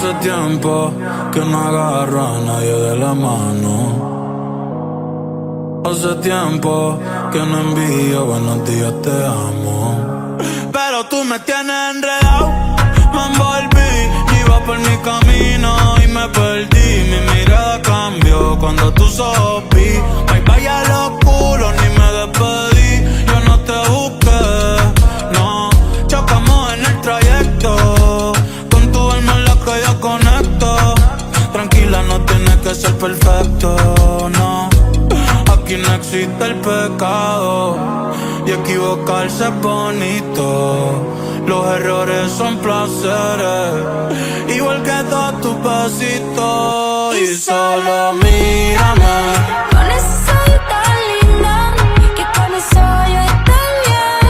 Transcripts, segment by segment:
Hace tiempo que no agarro a nadie de la mano. Hace tiempo que no envío buenos días, te amo. Pero tú me tienes enredado, me envolví, iba por mi camino y me perdí. Mi mirada cambió cuando tú sopí. Ay, vaya los culos, ni me despedí. Yo no te busqué, no. Chocamos en el trayecto, con tu alma en la que yo conecto. Tranquila, no tienes que ser perfecto, no. Aquí no existe el pecado y equivocarse es bonito. Los errores son placeres, igual que todos tus besitos. Y solo mírame. Con eso soy tan linda que con eso yo estoy bien.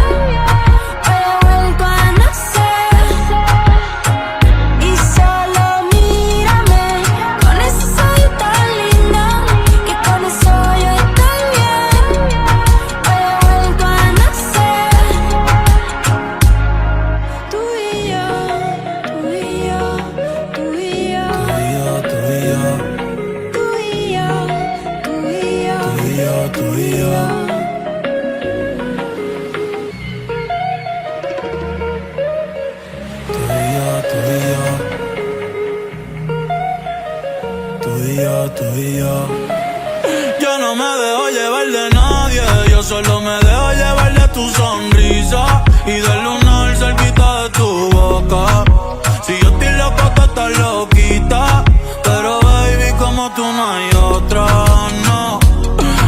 Hoy he vuelto a nacer y solo mírame. Con eso soy tan linda que con eso yo estoy bien. Hoy he vuelto a nacer. Tú y yo, tú y yo, tú y yo, Tú y yo, tú y yo, tú y yo, tú y yo, tú y yo. Tú y yo. Yo no me dejo llevar de nadie, yo solo me dejo llevar de tu sonrisa y del lunar cerquita de tu boca. Si yo estoy loco, tú estás loquita, pero baby, como tú no hay otra, no.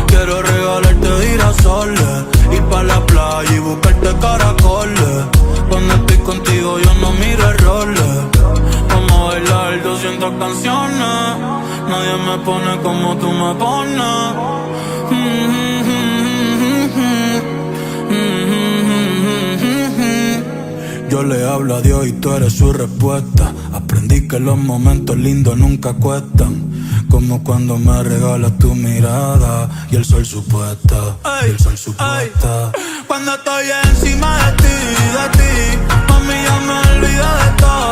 Quiero regalarte girasoles, ir pa' la playa y buscarte caracoles. Cuando estoy contigo yo no miro errores. Vamos a bailar 200 canciones, nadie me pone como tú me pones. Yo le hablo a Dios y tú eres su respuesta. Aprendí que los momentos lindos nunca cuestan, como cuando me regalas tu mirada y el sol supuesta, y el sol supuesta. Cuando estoy encima de ti, mami, ya me olvido de todo.